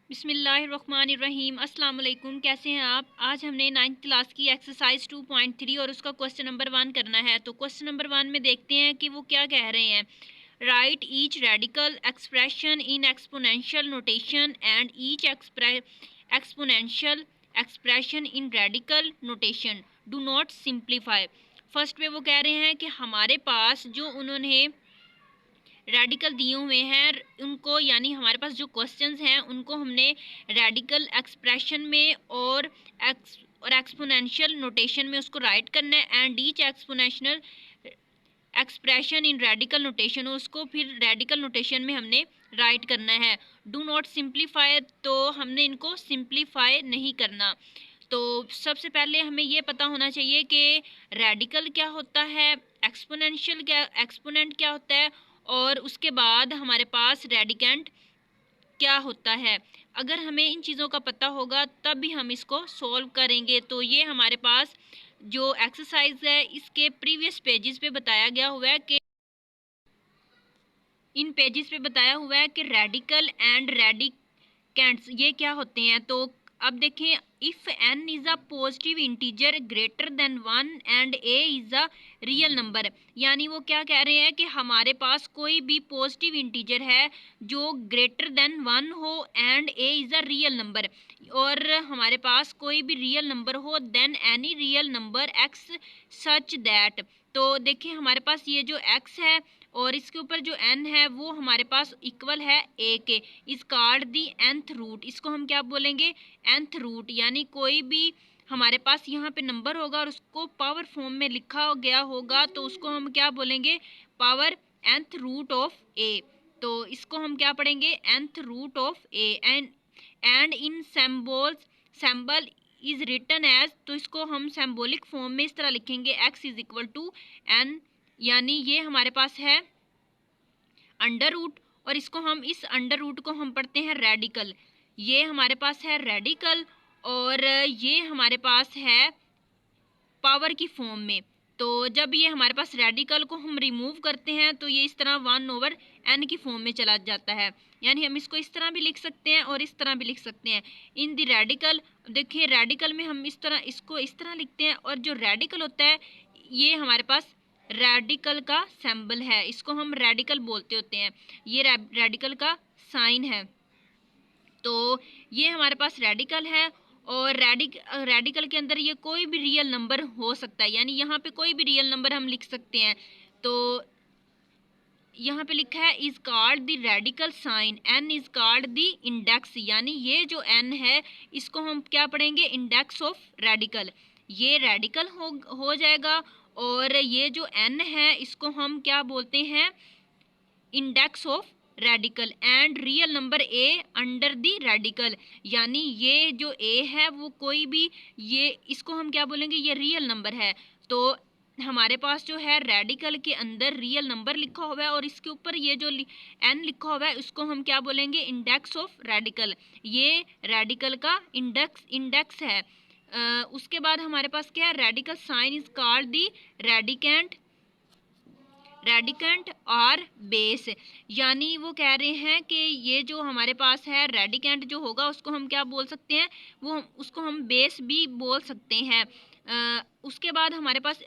बिस्मिल्लाहिर्रहमानिर्रहीम। अस्सलाम वालेकुम। कैसे हैं आप? आज हमने 9th क्लास की एक्सरसाइज 2.3 और उसका क्वेश्चन नंबर 1 करना है। तो क्वेश्चन नंबर 1 में देखते हैं कि वो क्या कह रहे हैं। Right each radical expression in exponential notation and each exponential expression in radical notation. Do not simplify. First पे वो कह रहे हैं कि हमारे पास जो उन्होंने रेडिकल दिए हुए हैं उनको, यानी हमारे पास जो क्वेश्चंस हैं उनको हमने रेडिकल एक्सप्रेशन में और एक्सपोनेंशियल नोटेशन में उसको राइट करना है। And each exponential expression in radical notation, उसको फिर रेडिकल नोटेशन में हमने राइट करना है। डू नॉट सिंप्लीफाई, तो हमने इनको सिंप्लीफाई नहीं करना। तो सबसे पहले हमें ये पता होना चाहिए कि रेडिकल क्या होता है, एक्सपोनेंट क्या होता है, और उसके बाद हमारे पास रेडिकेंट क्या होता है। अगर हमें इन चीज़ों का पता होगा तब भी हम इसको सॉल्व करेंगे। तो ये हमारे पास जो एक्सरसाइज है इसके प्रीवियस पेजेस पे बताया गया हुआ है कि इन पेजेस पे बताया हुआ है कि रेडिकल एंड रेडिकेंट्स ये क्या होते हैं। तो अब देखें, if n is a positive integer greater than 1 and a is a real number, यानी वो क्या कह रहे हैं कि हमारे पास कोई भी पॉजिटिव इंटीजर है जो ग्रेटर देन 1 हो and a is a real number, और हमारे पास कोई भी रियल नंबर हो, then any real number x such that. तो देखिए हमारे पास ये जो x है और इसके ऊपर जो n है वो हमारे पास इक्वल है a के, इस कॉल्ड दी nth रूट। इसको हम क्या बोलेंगे, nth रूट, यानी कोई भी हमारे पास यहाँ पे नंबर होगा और उसको पावर फॉर्म में लिखा गया होगा तो उसको हम क्या बोलेंगे, power nth root of a। तो इसको हम क्या पढ़ेंगे, nth root of a। And in symbol is written as, तो इसको हम सिंबॉलिक फॉर्म में इस तरह लिखेंगे, x is equal to n, यानी ये हमारे पास है अंडर रूट, और इसको हम इस अंडर रूट को हम पढ़ते हैं रेडिकल। ये हमारे पास है रेडिकल और ये हमारे पास है पावर की फॉर्म में। तो जब ये हमारे पास रेडिकल को हम रिमूव करते हैं तो ये इस तरह 1/n की फॉर्म में चला जाता है, यानी हम इसको इस तरह भी लिख सकते हैं और इस तरह भी लिख सकते हैं। इन द रेडिकल, देखिए रेडिकल में हम इस तरह इसको इस तरह लिखते हैं, और जो रेडिकल होता है ये हमारे पास रेडिकल का सिंबल है, इसको हम रेडिकल बोलते होते हैं, ये रेडिकल का साइन है। तो ये हमारे पास रेडिकल है और रेडिकल के अंदर ये कोई भी रियल नंबर हो सकता है, यानी यहाँ पे कोई भी रियल नंबर हम लिख सकते हैं। तो यहाँ पे लिखा है is called the radical sign, n is called the index, यानी ये जो n है इसको हम क्या पढ़ेंगे, इंडेक्स ऑफ रेडिकल। ये रेडिकल हो जाएगा, और ये जो n है इसको हम क्या बोलते हैं, index of radical. And real number a under the radical, यानी ये जो a है वो कोई भी, ये इसको हम क्या बोलेंगे, ये रियल नंबर है। तो हमारे पास जो है रेडिकल के अंदर रियल नंबर लिखा हुआ है और इसके ऊपर ये जो n लिखा हुआ है उसको हम क्या बोलेंगे, इंडेक्स ऑफ रेडिकल। ये रेडिकल का इंडेक्स है। उसके बाद हमारे पास क्या है, radical sign is called the radicand और बेस, यानी वो कह रहे हैं कि ये जो हमारे पास है रेडिकेंट जो होगा उसको हम क्या बोल सकते हैं, वो उसको हम बेस भी बोल सकते हैं। उसके बाद हमारे पास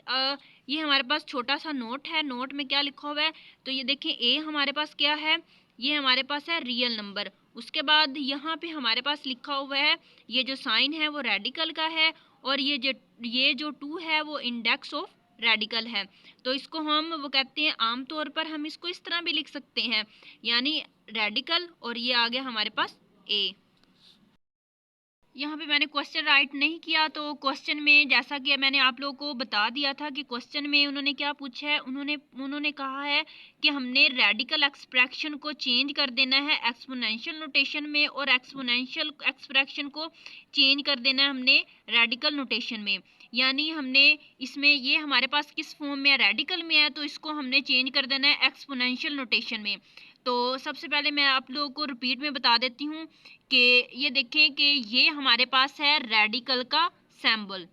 ये हमारे पास छोटा सा नोट है, नोट में क्या लिखा हुआ है, तो ये देखें ए हमारे पास क्या है, ये हमारे पास है रियल नंबर। उसके बाद यहाँ पे हमारे पास लिखा हुआ है ये जो साइन है वो रेडिकल का है, और ये जो 2 है वो इंडेक्स ऑफ रेडिकल है। तो इसको हम वो कहते हैं, आमतौर पर हम इसको इस तरह भी लिख सकते हैं, यानी रेडिकल और ये आ गया हमारे पास ए। यहाँ पे मैंने क्वेश्चन राइट नहीं किया, तो क्वेश्चन में जैसा कि मैंने आप लोगों को बता दिया था कि क्वेश्चन में उन्होंने क्या पूछा है, उन्होंने कहा है कि हमने रेडिकल एक्सप्रेशन को चेंज कर देना है एक्सपोनेंशियल नोटेशन में, और एक्सपोनेंशियल एक्सप्रेशन को चेंज कर देना है हमने रेडिकल नोटेशन में। यानी हमने इसमें ये हमारे पास किस फॉर्म में है, रेडिकल में है, तो इसको हमने चेंज कर देना है एक्सपोनेंशियल नोटेशन में। तो सबसे पहले मैं आप लोगों को रिपीट में बता देती हूँ कि ये देखें कि ये हमारे पास है रेडिकल का सिंबल,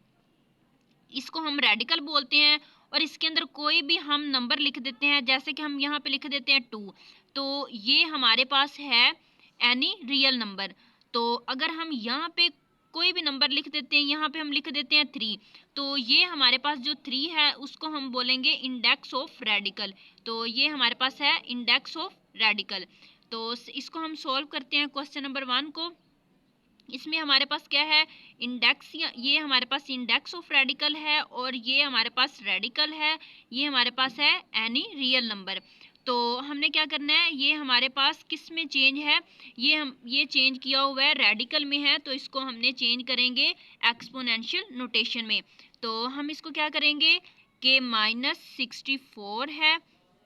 इसको हम रेडिकल बोलते हैं, और इसके अंदर कोई भी हम नंबर लिख देते हैं, जैसे कि हम यहाँ पे लिख देते हैं 2, तो ये हमारे पास है एनी रियल नंबर। तो अगर हम यहाँ पे कोई भी नंबर लिख देते हैं, यहाँ पे हम लिख देते हैं 3, तो ये हमारे पास जो 3 है उसको हम बोलेंगे इंडेक्स ऑफ रेडिकल। तो ये हमारे पास है इंडेक्स ऑफ रेडिकल। तो इसको हम सॉल्व करते हैं क्वेश्चन नंबर 1 को। इसमें हमारे पास क्या है, इंडेक्स, ये हमारे पास इंडेक्स ऑफ रेडिकल है और ये हमारे पास रेडिकल है, ये हमारे पास है एनी रियल नंबर। तो हमने क्या करना है, ये हमारे पास किस में चेंज है, ये चेंज किया हुआ है रेडिकल में है, तो इसको हमने चेंज करेंगे एक्सपोनेंशियल नोटेशन में। तो हम इसको क्या करेंगे कि -64 है,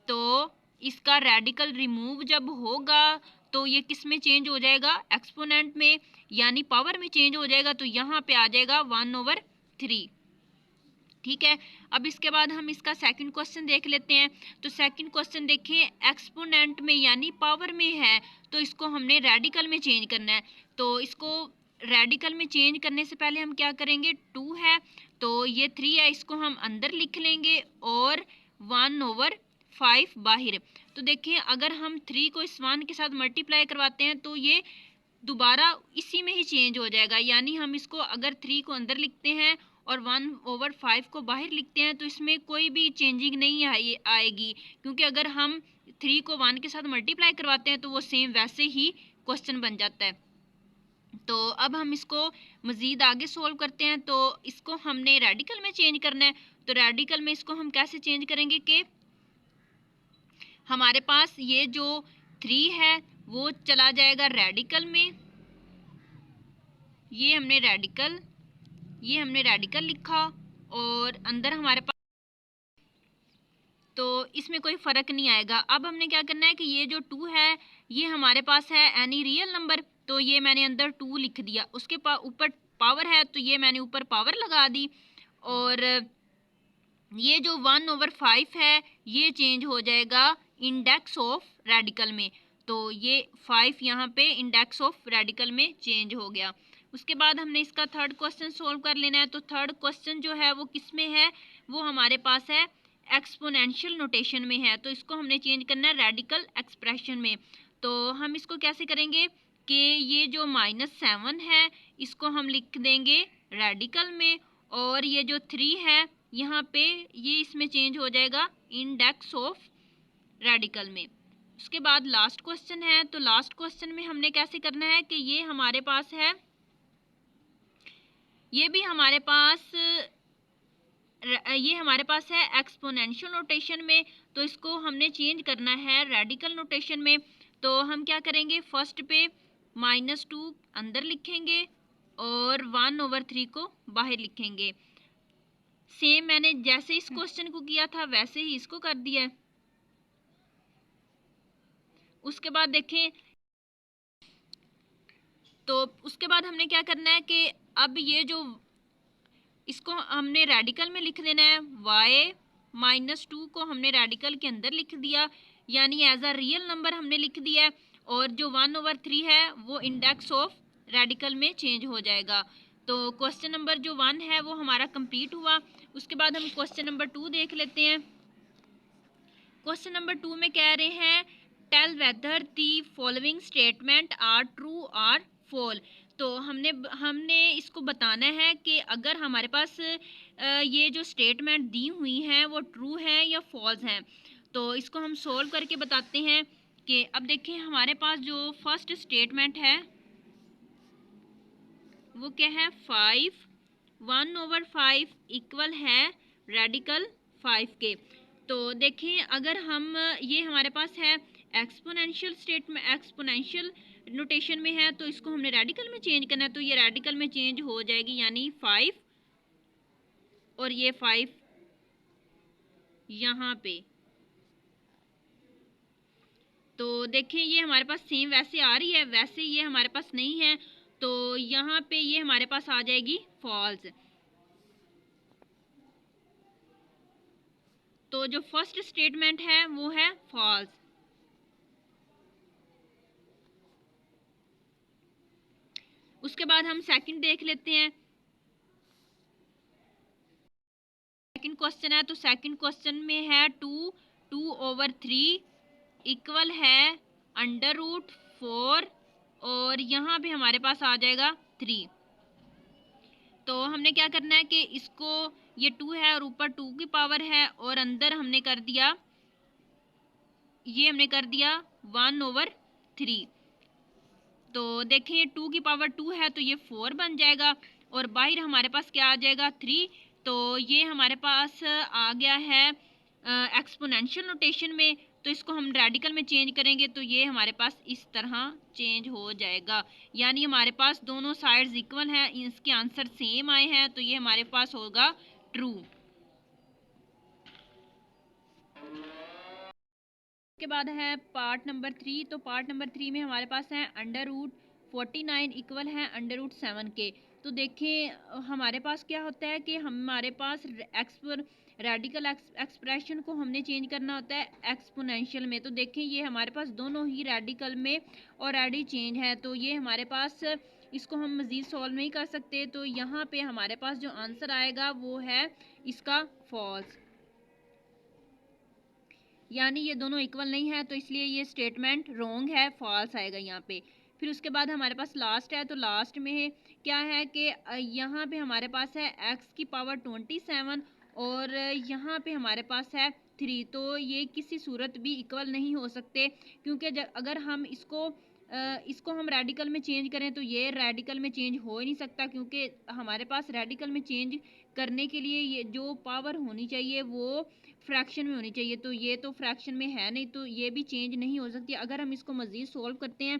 तो इसका रेडिकल रिमूव जब होगा तो ये किस में चेंज हो जाएगा, एक्सपोनेंट में, यानी पावर में चेंज हो जाएगा। तो यहाँ पे आ जाएगा 1/3। ठीक है, अब इसके बाद हम इसका सेकंड क्वेश्चन देख लेते हैं। तो सेकंड क्वेश्चन देखिए, एक्सपोनेंट में यानी पावर में है, तो इसको हमने रेडिकल में चेंज करना है। तो इसको रेडिकल में चेंज करने से पहले हम क्या करेंगे, 2 है तो ये 3 है, इसको हम अंदर लिख लेंगे और 1/5 बाहर। तो देखिए अगर हम 3 को इस 1 के साथ मल्टीप्लाई करवाते हैं तो ये दोबारा इसी में ही चेंज हो जाएगा, यानी हम इसको अगर 3 को अंदर लिखते हैं और 1/5 को बाहर लिखते हैं तो इसमें कोई भी चेंजिंग नहीं आएगी, क्योंकि अगर हम 3 को 1 के साथ मल्टीप्लाई करवाते हैं तो वो सेम वैसे ही क्वेश्चन बन जाता है। तो अब हम इसको मज़ीद आगे सोल्व करते हैं। तो इसको हमने रेडिकल में चेंज करना है। तो रेडिकल में इसको हम कैसे चेंज करेंगे कि हमारे पास ये जो 3 है वो चला जाएगा रेडिकल में, ये हमने रेडिकल लिखा और अंदर हमारे पास, तो इसमें कोई फ़र्क नहीं आएगा। अब हमने क्या करना है कि ये जो 2 है ये हमारे पास है एनी रियल नंबर, तो ये मैंने अंदर 2 लिख दिया। उसके ऊपर पावर है तो ये मैंने ऊपर पावर लगा दी, और ये जो 1/5 है ये चेंज हो जाएगा इंडेक्स ऑफ रेडिकल में। तो ये 5 यहाँ पे इंडेक्स ऑफ रेडिकल में चेंज हो गया। उसके बाद हमने इसका थर्ड क्वेश्चन सोल्व कर लेना है। तो थर्ड क्वेश्चन जो है वो किस में है, वो हमारे पास है एक्सपोनेंशियल नोटेशन में है। तो इसको हमने चेंज करना है रेडिकल एक्सप्रेशन में। तो हम इसको कैसे करेंगे कि ये जो -7 है इसको हम लिख देंगे रेडिकल में, और ये जो 3 है यहाँ पे ये इसमें चेंज हो जाएगा इंडेक्स ऑफ रेडिकल में। उसके बाद लास्ट क्वेश्चन है। तो लास्ट क्वेश्चन में हमने कैसे करना है कि ये हमारे पास है, ये भी हमारे पास है एक्सपोनेंशियल नोटेशन में, तो इसको हमने चेंज करना है रेडिकल नोटेशन में। तो हम क्या करेंगे, फर्स्ट पे -2 अंदर लिखेंगे और 1/3 को बाहर लिखेंगे। सेम मैंने जैसे इस क्वेश्चन को किया था वैसे ही इसको कर दिया है। उसके बाद देखें, तो उसके बाद हमने क्या करना है कि अब ये जो इसको हमने रेडिकल में लिख देना है, y-2 को हमने रेडिकल के अंदर लिख दिया, यानी एज अ रियल नंबर हमने लिख दिया है, और जो 1/3 है वो इंडेक्स ऑफ रेडिकल में चेंज हो जाएगा। तो क्वेश्चन नंबर जो 1 है वो हमारा कंप्लीट हुआ। उसके बाद हम क्वेश्चन नंबर 2 देख लेते हैं। क्वेश्चन नंबर 2 में कह रहे हैं tell whether the following statement are true और फॉल। तो हमने इसको बताना है कि अगर हमारे पास ये जो स्टेटमेंट दी हुई हैं वो ट्रू है या फॉल्स हैं। तो इसको हम सोल्व करके बताते हैं कि अब देखें हमारे पास जो फर्स्ट स्टेटमेंट है वो क्या है, 1/5 इक्वल है रेडिकल 5 के। तो देखिए अगर हम ये हमारे पास है एक्सपोनेंशियल नोटेशन में है, तो इसको हमने रेडिकल में चेंज करना है। तो ये रेडिकल में चेंज हो जाएगी, यानी 5 और ये 5 यहाँ पे। तो देखें ये हमारे पास सेम वैसे आ रही है, वैसे ये हमारे पास नहीं है, तो यहाँ पे ये हमारे पास आ जाएगी फॉल्स। तो जो फर्स्ट स्टेटमेंट है वो है फॉल्स। उसके बाद हम सेकंड देख लेते हैं। सेकंड क्वेश्चन है, तो सेकंड क्वेश्चन में है 2/3 इक्वल है √4 और यहाँ पे हमारे पास आ जाएगा 3। तो हमने क्या करना है कि इसको, ये 2 है और ऊपर 2 की पावर है और अंदर हमने कर दिया, ये हमने कर दिया 1/3। तो देखें 2 की पावर 2 है तो ये 4 बन जाएगा और बाहर हमारे पास क्या आ जाएगा 3। तो ये हमारे पास आ गया है एक्सपोनेंशियल नोटेशन में। तो इसको हम रेडिकल में चेंज करेंगे तो ये हमारे पास इस तरह चेंज हो जाएगा, यानी हमारे पास दोनों साइड्स इक्वल हैं, इसके आंसर सेम आए हैं, तो ये हमारे पास होगा ट्रू। के बाद है पार्ट नंबर 3। तो पार्ट नंबर 3 में हमारे पास है √49 इक्वल है √7 के। तो देखें हमारे पास क्या होता है कि हमारे पास रेडिकल एक्सप्रेशन को हमने चेंज करना होता है एक्सपोनेंशियल में। तो देखें ये हमारे पास दोनों ही रेडिकल में ऑलरेडी चेंज है, तो ये हमारे पास इसको हम मज़ीद सॉल्व नहीं कर सकते। तो यहाँ पे हमारे पास जो आंसर आएगा वो है इसका फॉल्स, यानी ये दोनों इक्वल नहीं है, तो इसलिए ये स्टेटमेंट रॉन्ग है, फॉल्स आएगा यहाँ पे। फिर उसके बाद हमारे पास लास्ट है। तो लास्ट में क्या है कि यहाँ पे हमारे पास है x की पावर 27 और यहाँ पे हमारे पास है 3। तो ये किसी सूरत भी इक्वल नहीं हो सकते, क्योंकि अगर हम इसको हम रेडिकल में चेंज करें तो ये रेडिकल में चेंज हो ही नहीं सकता, क्योंकि हमारे पास रेडिकल में चेंज करने के लिए ये जो पावर होनी चाहिए वो फ्रैक्शन में होनी चाहिए। तो ये तो फ्रैक्शन में है नहीं, तो ये भी चेंज नहीं हो सकती। अगर हम इसको मज़ीद सोल्व करते हैं,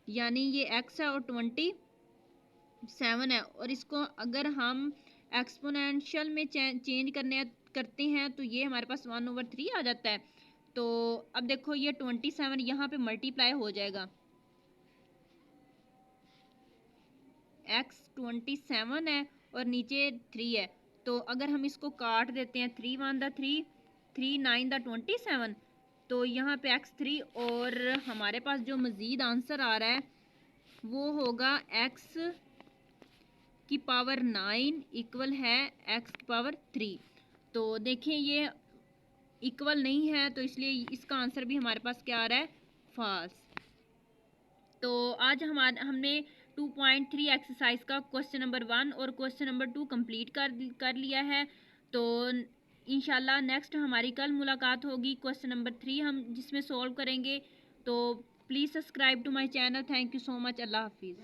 यानी ये x है और 27 है, और इसको अगर हम एक्सपोनेंशियल में चेंज करते हैं तो ये हमारे पास 1/3 आ जाता है। तो अब देखो ये 27 यहाँ पे मल्टीप्लाई हो जाएगा, x 27 है और नीचे 3 है। तो अगर हम इसको काट देते हैं 3 1 दा 3, 3 9 दा 27, तो यहाँ पे x3 और हमारे पास जो मज़ीद आंसर आ रहा है वो होगा x की पावर 9 इक्वल है x की पावर 3। तो देखें ये इक्वल नहीं है, तो इसलिए इसका आंसर भी हमारे पास क्या आ रहा है, फॉल्स। तो आज हमने 2.3 एक्सरसाइज का क्वेश्चन नंबर 1 और क्वेश्चन नंबर 2 कंप्लीट कर लिया है। तो इंशाल्लाह नेक्स्ट हमारी कल मुलाकात होगी क्वेश्चन नंबर 3 हम जिसमें सॉल्व करेंगे। तो please subscribe to my channel. Thank you so much. अल्लाह हाफिज़।